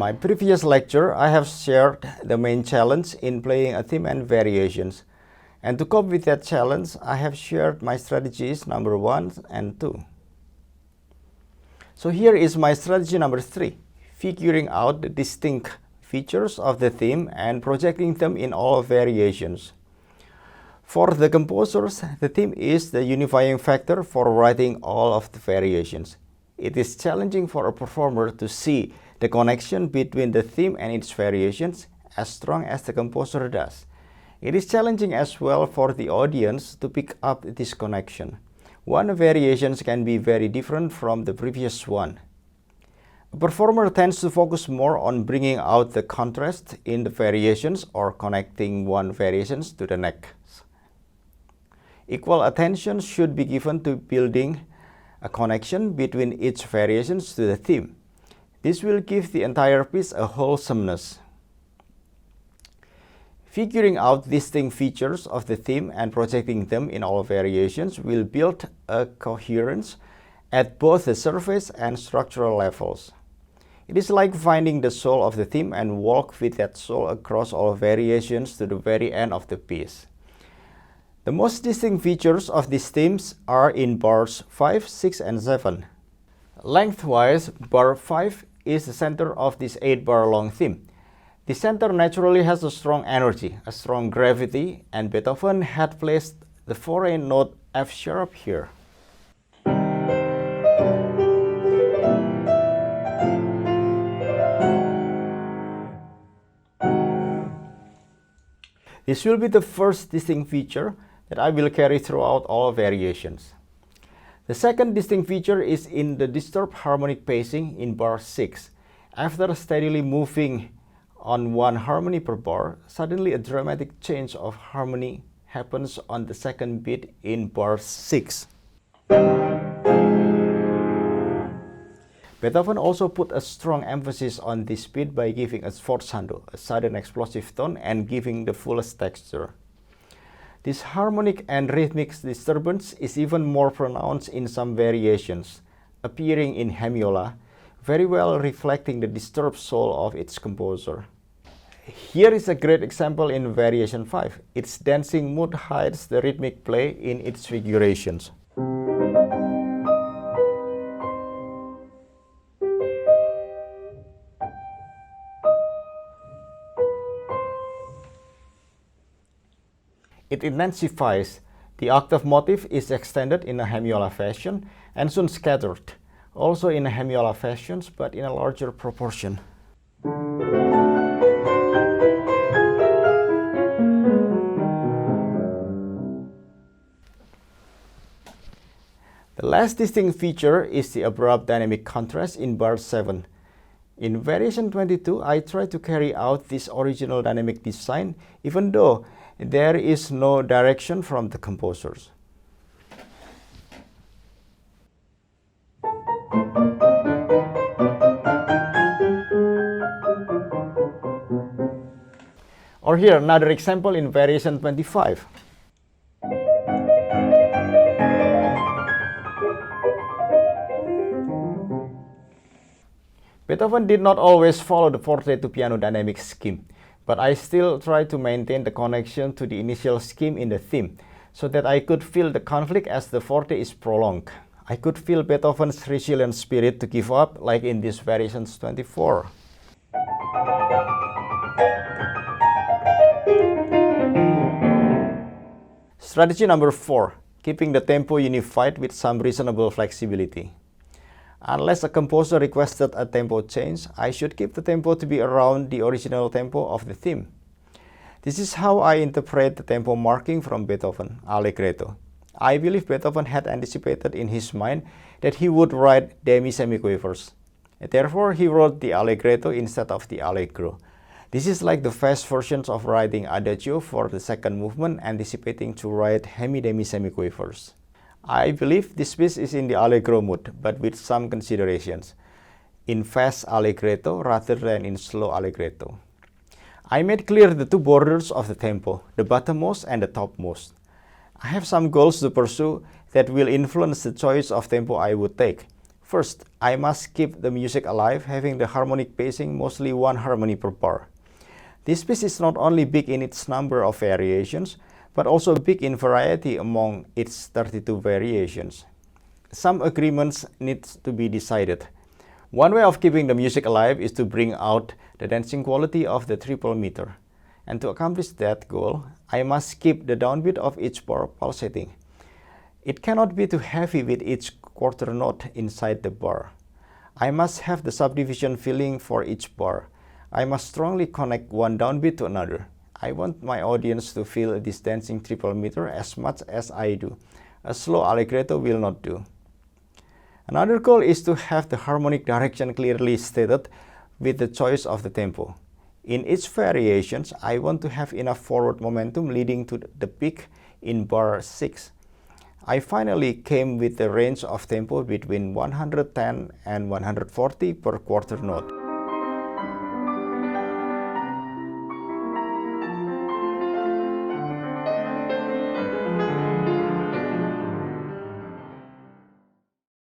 my previous lecture, I have shared the main challenge in playing a theme and variations. And to cope with that challenge, I have shared my strategies number 1 and 2. So here is my strategy number 3, figuring out the distinct features of the theme and projecting them in all variations. For the composers, the theme is the unifying factor for writing all of the variations. It is challenging for a performer to see the connection between the theme and its variations as strong as the composer does. It is challenging as well for the audience to pick up this connection. One variation can be very different from the previous one. A performer tends to focus more on bringing out the contrast in the variations or connecting one variation to the next. Equal attention should be given to building a connection between each variation to the theme. This will give the entire piece a wholesomeness. Figuring out distinct features of the theme and projecting them in all variations will build a coherence at both the surface and structural levels. It is like finding the soul of the theme and walk with that soul across all variations to the very end of the piece. The most distinct features of these themes are in bars 5, 6, and 7. Lengthwise, bar 5 is the center of this 8-bar long theme. The center naturally has a strong energy, a strong gravity, and Beethoven had placed the foreign note F sharp here. This will be the first distinct feature that I will carry throughout all variations. The second distinct feature is in the disturbed harmonic pacing in bar 6. After steadily moving on one harmony per bar, suddenly a dramatic change of harmony happens on the second beat in bar 6. Beethoven also put a strong emphasis on this beat by giving a sforzando, a sudden explosive tone, and giving the fullest texture. This harmonic and rhythmic disturbance is even more pronounced in some variations, appearing in hemiola, very well reflecting the disturbed soul of its composer. Here is a great example in variation 5. Its dancing mood hides the rhythmic play in its figurations. It intensifies. The octave motif is extended in a hemiola fashion and soon scattered, also in a hemiola fashion, but in a larger proportion. The last distinct feature is the abrupt dynamic contrast in bar 7. In variation 22, I try to carry out this original dynamic design, even though there is no direction from the composers. Or here, another example in variation 25. Beethoven did not always follow the forte to piano dynamic scheme, but I still try to maintain the connection to the initial scheme in the theme, so that I could feel the conflict as the forte is prolonged. I could feel Beethoven's resilient spirit to give up, like in this variations 24. Strategy number 4, keeping the tempo unified with some reasonable flexibility. Unless a composer requested a tempo change, I should keep the tempo to be around the original tempo of the theme. This is how I interpret the tempo marking from Beethoven, allegretto. I believe Beethoven had anticipated in his mind that he would write demi-semiquavers. Therefore, he wrote the allegretto instead of the allegro. This is like the fast versions of writing adagio for the second movement, anticipating to write hemi-demi-semiquavers. I believe this piece is in the allegro mood, but with some considerations, in fast allegretto rather than in slow allegretto. I made clear the two borders of the tempo, the bottommost and the topmost. I have some goals to pursue that will influence the choice of tempo I would take. First, I must keep the music alive, having the harmonic pacing mostly one harmony per bar. This piece is not only big in its number of variations, but also big in variety among its 32 variations. Some agreements need to be decided. One way of keeping the music alive is to bring out the dancing quality of the triple meter. And to accomplish that goal, I must keep the downbeat of each bar pulsating. It cannot be too heavy with each quarter note inside the bar. I must have the subdivision feeling for each bar. I must strongly connect one downbeat to another. I want my audience to feel this dancing triple meter as much as I do. A slow allegretto will not do. Another goal is to have the harmonic direction clearly stated with the choice of the tempo. In each variations, I want to have enough forward momentum leading to the peak in bar 6. I finally came with a range of tempo between 110 and 140 per quarter note.